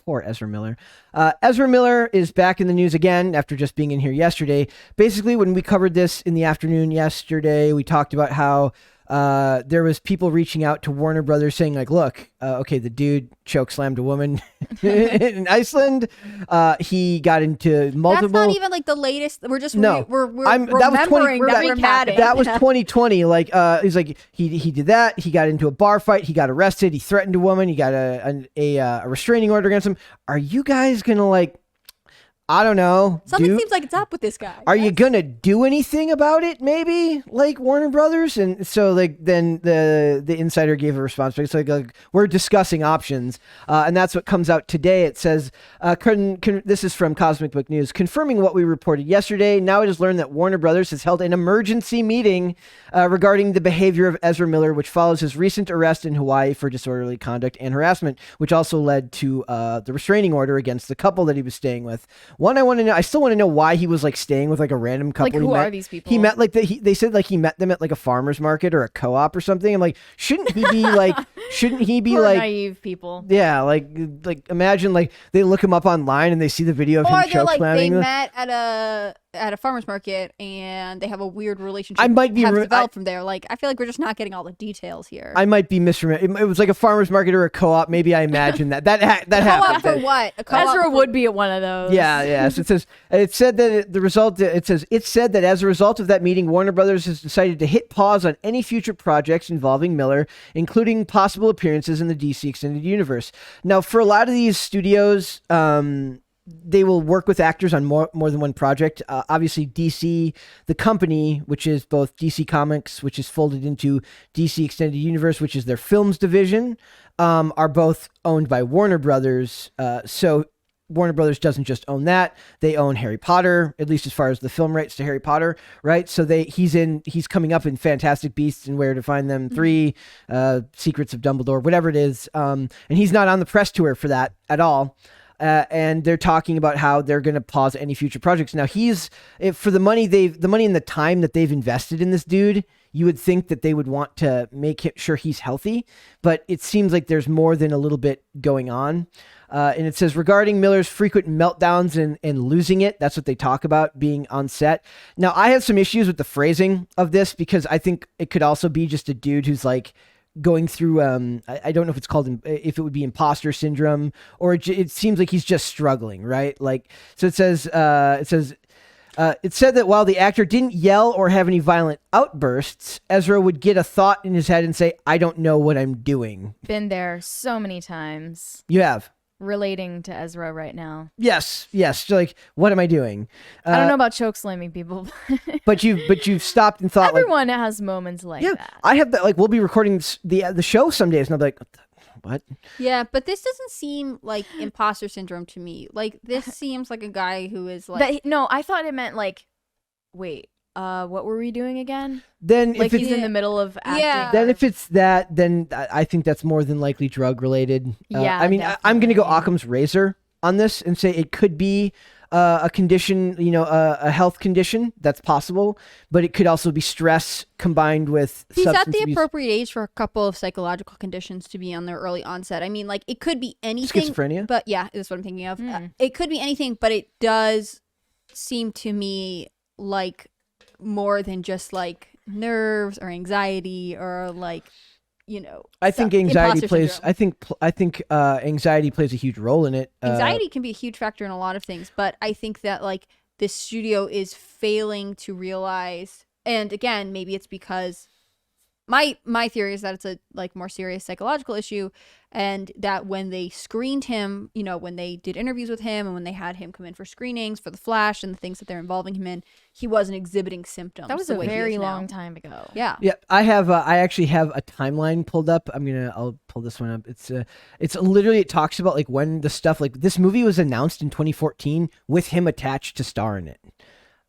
Poor Ezra Miller. Ezra Miller is back in the news again after just being in here yesterday. Basically, when we covered this in the afternoon yesterday, we talked about how there was people reaching out to Warner Brothers saying like, look, okay, the dude choke slammed a woman in Iceland. He got into multiple. That's not even like the latest. We're just no. We're that was 20. That was 2020. Like he's like he did that. He got into a bar fight. He got arrested. He threatened a woman. He got a restraining order against him. Are you guys gonna like? I don't know. Something seems like it's up with this guy. Are you gonna do anything about it? Maybe like Warner Brothers, and so like then the insider gave a response. It's like we're discussing options, and that's what comes out today. It says, this is from Cosmic Book News, confirming what we reported yesterday. Now it is learned that Warner Brothers has held an emergency meeting regarding the behavior of Ezra Miller, which follows his recent arrest in Hawaii for disorderly conduct and harassment, which also led to the restraining order against the couple that he was staying with. One, I still want to know why he was like staying with like a random couple. Like, who are these people? He met like they said like he met them at like a farmer's market or a co-op or something. I'm like, shouldn't he be like naive people? Yeah, like imagine like they look him up online and they see the video of him choke slamming. They met at a farmer's market and they have a weird relationship. I might be developed from there. Like, I feel like we're just not getting all the details here. I might be misremembering. It was like a farmer's market or a co-op. Maybe I imagine that happened. Co-op for what? Ezra would be at one of those. Yeah. So it said that as a result of that meeting, Warner Brothers has decided to hit pause on any future projects involving Miller, including possible appearances in the DC Extended Universe. Now, for a lot of these studios, they will work with actors on more than one project. Obviously, DC, the company, which is both DC Comics, which is folded into DC Extended Universe, which is their films division, are both owned by Warner Brothers. So Warner Brothers doesn't just own that; they own Harry Potter, at least as far as the film rights to Harry Potter, right? So he's coming up in Fantastic Beasts and Where to Find Them 3, Secrets of Dumbledore, whatever it is, and he's not on the press tour for that at all. And they're talking about how they're going to pause any future projects. Now for the money and the time that they've invested in this dude, you would think that they would want to make sure he's healthy, but it seems like there's more than a little bit going on. And it says, regarding Miller's frequent meltdowns and losing it, that's what they talk about being on set. Now, I have some issues with the phrasing of this because I think it could also be just a dude who's like going through, I don't know if it's called, if it would be imposter syndrome, or it seems like he's just struggling, right? Like, so it said that while the actor didn't yell or have any violent outbursts, Ezra would get a thought in his head and say, I don't know what I'm doing. Been there so many times. You have. Relating to Ezra right now. Yes. Like, what am I doing? I don't know about choke slamming people. but you've stopped and thought. Everyone has moments like that. I have that. Like, we'll be recording the show some days, and I'll be like, what? Yeah, but this doesn't seem like imposter syndrome to me. Like, this seems like a guy who is like. No, I thought it meant like, wait. What were we doing again? Then like if he's in the middle of acting. Yeah. Then if it's that, then I think that's more than likely drug related. Yeah. I mean, I'm going to go Occam's razor on this and say it could be a condition, a health condition that's possible, but it could also be stress combined with he's at substance the abuse. appropriate age for a couple of psychological conditions to be on their early onset. I mean, like, it could be anything. Schizophrenia? But yeah, that's what I'm thinking of. It could be anything, but it does seem to me like more than just like nerves or anxiety or like, I think anxiety plays. Syndrome. I think anxiety plays a huge role in it. Anxiety can be a huge factor in a lot of things, but I think that like this studio is failing to realize. And again, maybe it's because my theory is that it's a like more serious psychological issue, and that when they screened him, when they did interviews with him and when they had him come in for screenings for The Flash and the things that they're involving him in, he wasn't exhibiting symptoms. That was a very long time ago. Yeah. Yeah. I actually have a timeline pulled up. I'll pull this one up. It's literally, it talks about like when the stuff, like this movie was announced in 2014 with him attached to star in it.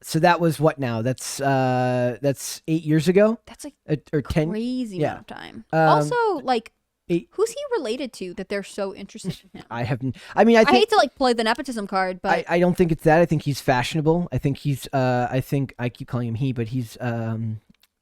So that was what now? That's 8 years ago. That's like or 10 crazy amount of time. Also, like, who's he related to that they're so interested in him? I hate to like play the nepotism card, but I don't think it's that. I think he's fashionable. I think he's I keep calling him he, but he's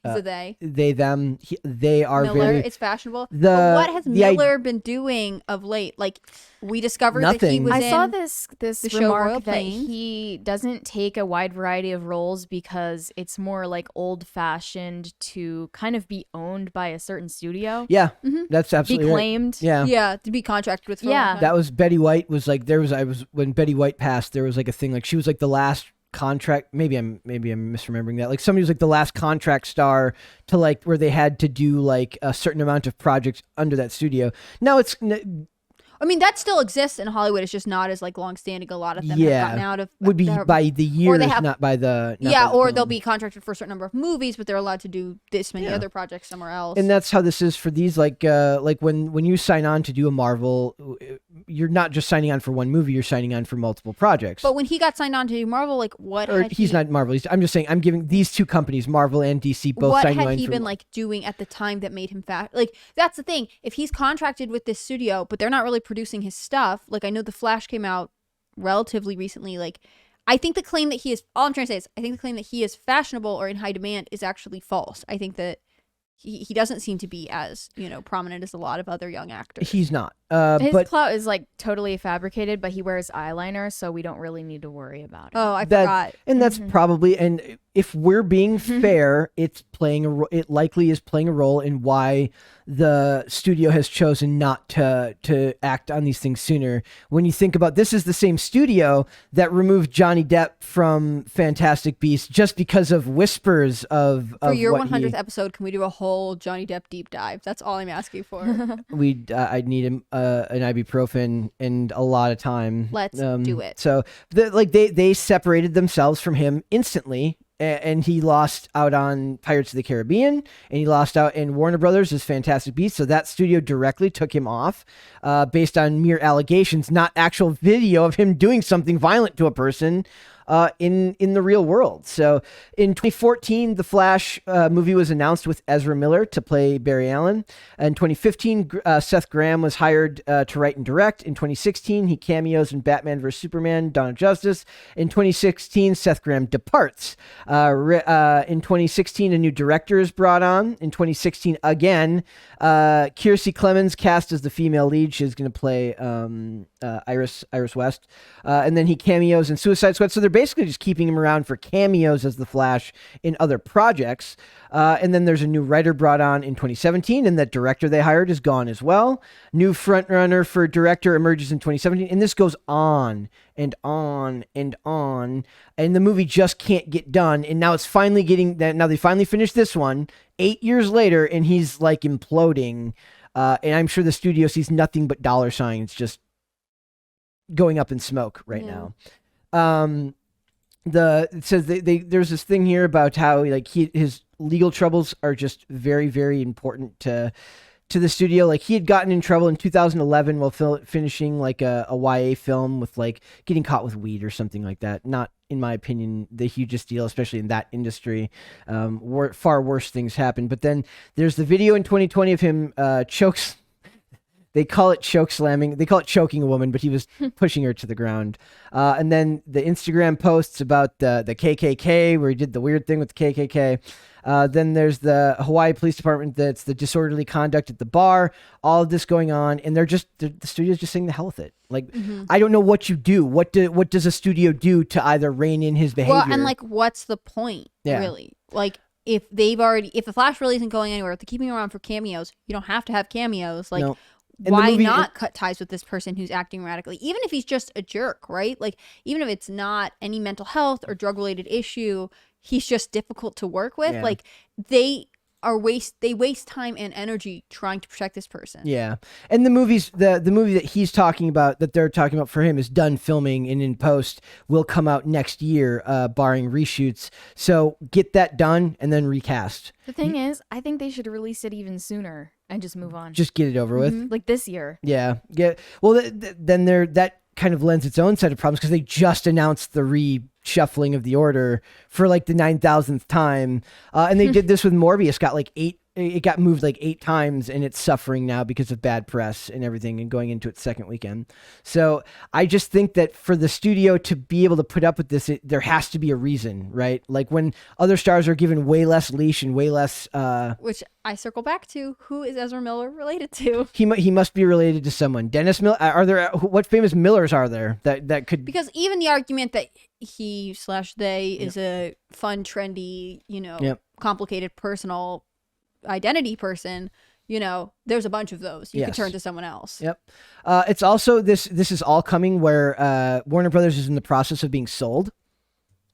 Is it they? They, them, they are Miller, very. it's fashionable. The- But what has the i- Miller been doing of late? Like, we discovered that he Nothing. was I in. saw this the show remark Royal that Plains. he doesn't take a wide variety of roles because it's more like old fashioned to kind of be owned by a certain studio. Yeah, Mhm. that's Be absolutely right. claimed. Yeah. Yeah, to be contracted with. For a Yeah. long time. That was Betty White was like when Betty White passed, there was like a thing like she was like the last contract, maybe I'm misremembering that, like somebody was like the last contract star to like where they had to do like a certain amount of projects under that studio. Now it's I mean, that still exists in Hollywood. It's just not as like long-standing. A lot of them Yeah. have gotten out of. would be they're- by the years, they have- not by the yeah, by the or film. they'll be contracted for a certain number of movies, but they're allowed to do this many Yeah. other projects somewhere else. And that's how this is for these like when you sign on to do a Marvel, you're not just signing on for one movie, you're signing on for multiple projects. but when he got signed on to do Marvel, like what? or had he's he, not Marvel. I'm just saying I'm giving these two companies, Marvel and DC, both What signing had on he for been like doing at the time that made him fat? Like that's the thing. If he's contracted with this studio, but they're not really producing his stuff. Like I know The Flash came out relatively recently. Like I think the claim that he is. All I'm trying to say is I think the claim that he is fashionable or in high demand is actually false. I think that he doesn't seem to be as prominent as a lot of other young actors. He's not. His But clout is like totally fabricated, but he wears eyeliner, so we don't really need to worry about it. Oh, I That- forgot. and that's Mhm. probably, and if we're being fair, it's playing it likely is playing a role in why the studio has chosen not to act on these things sooner. When you think about this, is the same studio that removed Johnny Depp from Fantastic Beasts just because of whispers of For your what 100th episode, can we do a whole Johnny Depp deep dive? That's all I'm asking for. I'd need an ibuprofen and a lot of time. Let's do it. So they separated themselves from him instantly, and he lost out on Pirates of the Caribbean, and he lost out in Warner Brothers' Fantastic Beasts. So that studio directly took him off based on mere allegations, not actual video of him doing something violent to a person in the real world. So in 2014, the Flash movie was announced with Ezra Miller to play Barry Allen. In 2015, Seth Graham was hired to write and direct. In 2016, he cameos in Batman vs. Superman, Dawn of Justice. In 2016, Seth Graham departs. In 2016, a new director is brought on. In 2016, again, Kiersey Clemons cast as the female lead. She's going to play Iris West. And then he cameos in Suicide Squad. So they're basically just keeping him around for cameos as the Flash in other projects. And then there's a new writer brought on in 2017, and that director they hired is gone as well. New frontrunner for director emerges in 2017, and this goes on and on and on. And the movie just can't get done. And now it's finally now they finally finished this one 8 years later, and he's like imploding. And I'm sure the studio sees nothing but dollar signs just going up in smoke right now. It says there's this thing here about how like his legal troubles are just very, very important to the studio. Like he had gotten in trouble in 2011 while finishing like a YA film with like getting caught with weed or something like that. Not, in my opinion, the hugest deal, especially in that industry. Far worse things happen. But then there's the video in 2020 of him chokes. They call it choke slamming. They call it choking a woman, but he was pushing her to the ground. And then the Instagram posts about the KKK, where he did the weird thing with the KKK. Then there's the Hawaii Police Department. That's the disorderly conduct at the bar. All of this going on, and the studio's just saying the hell with it. Like, I don't know what you do. What does a studio do to either rein in his behavior? Well, and like, what's the point, really? Like, if the Flash really isn't going anywhere, if they're keeping him around for cameos, you don't have to have cameos. Like, No. And why the movie, not cut ties with this person who's acting erratically? Even if he's just a jerk, right? Like, even if it's not any mental health or drug-related issue, he's just difficult to work with. Yeah. Like, they waste time and energy trying to protect this person. Yeah, and the movie that he's talking about, that they're talking about for him, is done filming and in post will come out next year, barring reshoots. So get that done and then recast. The thing is, I think they should release it even sooner and just move on. Just get it over with. Like this year. Yeah. Then that kind of lends its own set of problems because they just announced the reshuffling of the order for like the 9,000th time, and they did this with Morbius. Got like 8 it got moved like 8 times, and it's suffering now because of bad press and everything, and going into its second weekend. So I just think that for the studio to be able to put up with this, there has to be a reason, right? Like when other stars are given way less leash and way less. Which I circle back to: who is Ezra Miller related to? He must be related to someone. Dennis Miller. Are there? What famous Millers are there that could? Because even the argument that he/they is a fun, trendy, complicated personal identity person, there's a bunch of those. You could turn to someone else. Yep. It's also this is all coming where Warner Brothers is in the process of being sold,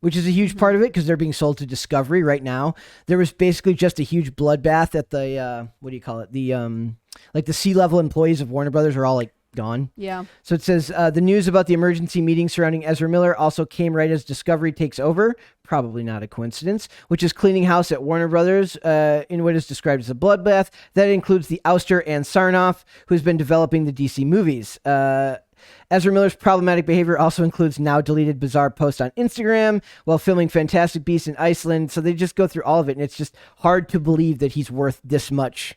which is a huge part of it because they're being sold to Discovery right now. There was basically just a huge bloodbath at the what do you call it? The like the C-level employees of Warner Brothers are all like gone. Yeah. So it says the news about the emergency meeting surrounding Ezra Miller also came right as Discovery takes over, probably not a coincidence, which is cleaning house at Warner Brothers in what is described as a bloodbath. That includes the ouster Ann Sarnoff, who's been developing the DC movies. Ezra Miller's problematic behavior also includes now deleted bizarre posts on Instagram while filming Fantastic Beasts in Iceland. So they just go through all of it, and it's just hard to believe that he's worth this much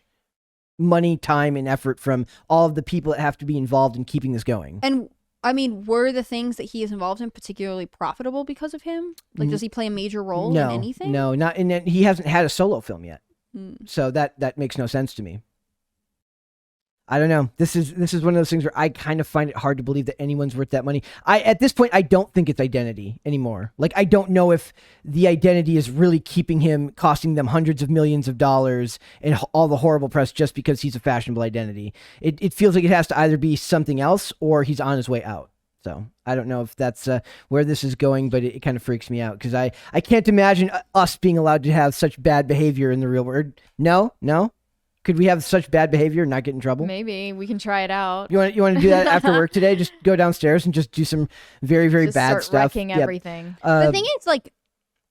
money, time, and effort from all of the people that have to be involved in keeping this going. And I mean, were the things that he is involved in particularly profitable because of him? Like, does he play a major role in anything? No, not in it. He hasn't had a solo film yet. So that makes no sense to me. I don't know. This is one of those things where I kind of find it hard to believe that anyone's worth that money. At this point, I don't think it's identity anymore. Like, I don't know if the identity is really keeping him, costing them hundreds of millions of dollars and all the horrible press just because he's a fashionable identity. It feels like it has to either be something else or he's on his way out. So I don't know if that's where this is going, but it kind of freaks me out because I can't imagine us being allowed to have such bad behavior in the real world. No. Could we have such bad behavior and not get in trouble? Maybe we can try it out. You want to do that after work today? Just go downstairs and just do some very, very Just bad start stuff. wrecking everything. The thing is, like,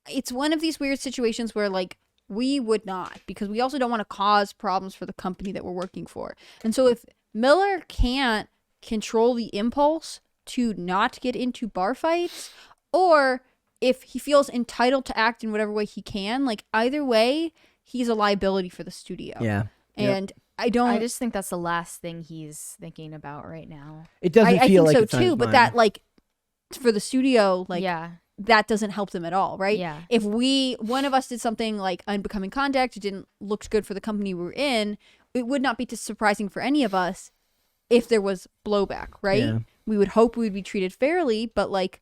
it's one of these weird situations where, like, we would not, because we also don't want to cause problems for the company that we're working for. And so if Miller can't control the impulse to not get into bar fights, or if he feels entitled to act in whatever way he can, like, either way, he's a liability for the studio. Yeah. And I just think that's the last thing he's thinking about right now. It doesn't feel like so it's on too, his but mind. that, like, for the studio, like, Yeah. that doesn't help them at all, right? Yeah. If one of us did something like Unbecoming Conduct, it didn't look good for the company we were in, it would not be too surprising for any of us if there was blowback, right? Yeah. We would hope we would be treated fairly, but, like,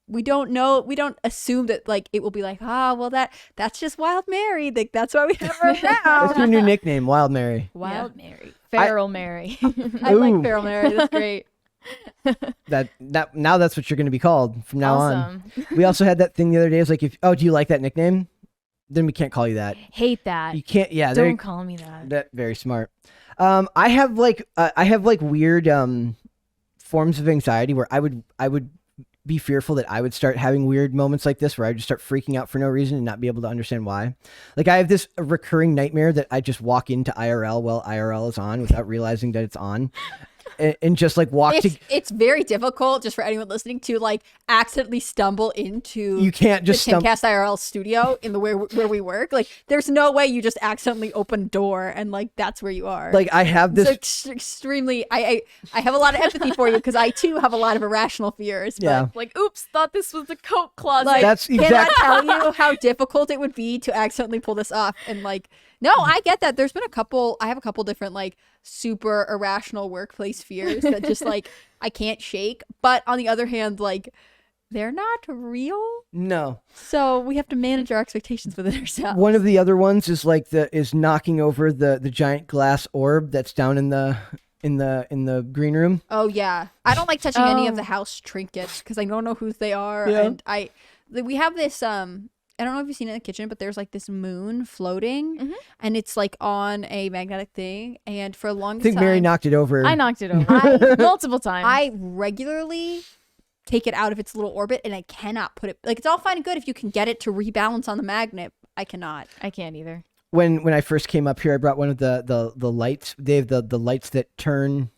we don't know, we don't assume that, like, it will be like, well, that's just Wild Mary. Like, that's why we have her around. That's your new nickname, Wild Mary. Wild Mary. Feral Mary. I like Ooh. Feral Mary. That's great. That now that's what you're going to be called from now on. Awesome. We also had that thing the other day. It's like, do you like that nickname? Then we can't call you that. Hate that. You can't. Yeah, Don't call me that. That very smart. I have weird forms of anxiety where I would be fearful that I would start having weird moments like this where I would just start freaking out for no reason and not be able to understand why. Like, I have this recurring nightmare that I just walk into IRL while IRL is on without realizing that it's on. And just like It's very difficult just for anyone listening to, like, accidentally stumble into you can't just the Timcast IRL studio in the where we work. Like, there's no way you just accidentally open a door and, like, that's where you are. like I have this so extremely I have a lot of empathy for you because I too have a lot of irrational fears. But, Yeah. Like, oops, thought this was the coat closet. like, That's can I exact- tell you how difficult it would be to accidentally pull this off? And, like, no, I get that. There's been I have a couple different, like, super irrational workplace fears that just, like, I can't shake. But on the other hand, like, they're not real. no. So we have to manage our expectations within ourselves. One of the other ones is like is knocking over the giant glass orb that's down in the green room. Oh, yeah. I don't like touching any of Oh. the house trinkets because I don't know whose they are. Yeah. And we have this, I don't know if you've seen it in the kitchen, but there's, like, this moon floating and it's, like, on a magnetic thing. And for a long I think time, Mary knocked it over. I knocked it over multiple times. I regularly take it out of its little orbit and I cannot put it, like, it's all fine and good if you can get it to rebalance on the magnet. I cannot. I can't either. When I first came up here, I brought one of the lights. They have the lights that turn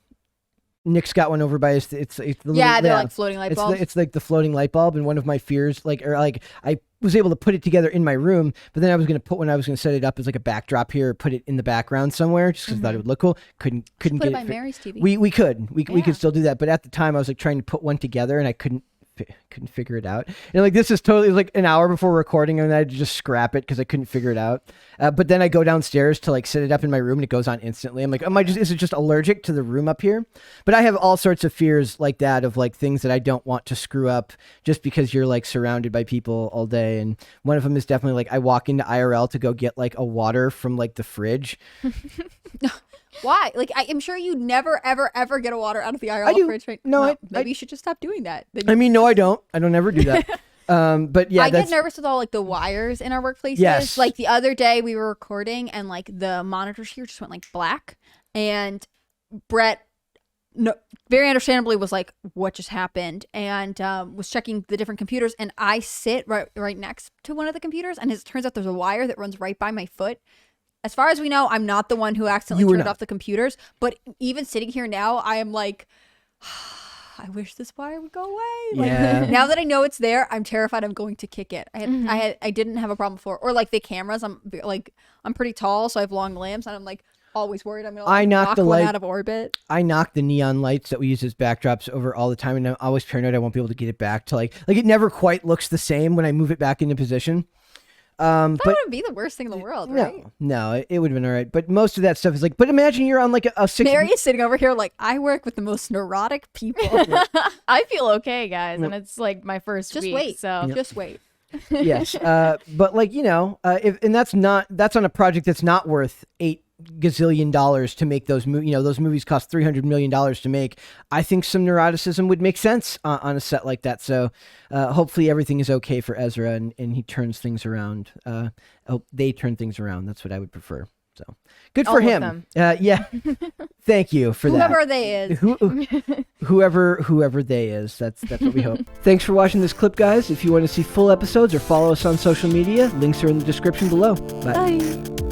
Nick's got one over by his. It's the little, Yeah, they're like floating light bulbs. It's like the floating light bulb, and one of my fears, I was able to put it together in my room, but then I was going to set it up as like a backdrop here, or put it in the background somewhere, just because I thought it would look cool. Couldn't put get it by it. Mary's TV. We could Yeah. still do that, but at the time I was like trying to put one together, and I couldn't figure it out. And like this is totally like an hour before recording, and I had to just scrap it because I couldn't figure it out. But then I go downstairs to like set it up in my room, and it goes on instantly. I'm like, is it just allergic to the room up here? But I have all sorts of fears like that, of like things that I don't want to screw up just because you're like surrounded by people all day. And one of them is definitely like, I walk into IRL to go get like a water from like the fridge. Why? Like, I'm sure you never, ever, ever get a water out of the IRL I do. fridge. Right? No, Well, I- maybe you should just stop doing that. Then I mean, no, I don't ever do that. But yeah, I that's get nervous with all like the wires in our workplaces. Yes. Like the other day we were recording and like the monitors here just went like black, and Brett, no, very understandably was like, "What just happened?" And was checking the different computers, and I sit right next to one of the computers, and it turns out there's a wire that runs right by my foot. As far as we know, I'm not the one who accidentally You were turned not. off the computers, but even sitting here now, I am like, I wish this wire would go away. Like, Yeah. now that I know it's there, I'm terrified I'm going to kick it. I didn't have a problem before. Or like the cameras, I'm pretty tall, so I have long limbs, and I'm like always worried I'm gonna I knocked knock the one light- out of orbit. I knock the neon lights that we use as backdrops over all the time, and I'm always paranoid I won't be able to get it back to like it never quite looks the same when I move it back into position. That But wouldn't be the worst thing in the world, right? no, it would have been all right. But most of that stuff is like, but imagine you're on like a 6. Mary is sitting over here like, I work with the most neurotic people. I feel okay, guys, and it's like my first Just week. wait. So Just wait. Yes, but like that's on a project that's not worth $8 gazillion to make those those movies cost $300 million to make. I think some neuroticism would make sense on a set like that. So hopefully everything is okay for Ezra, and he turns things around. They turn things around. That's what I would prefer. So good for All of him. them. Yeah. Thank you for Whoever that. they is. Whoever they is. That's what we hope. Thanks for watching this clip, guys. If you want to see full episodes or follow us on social media, links are in the description below. Bye. bye.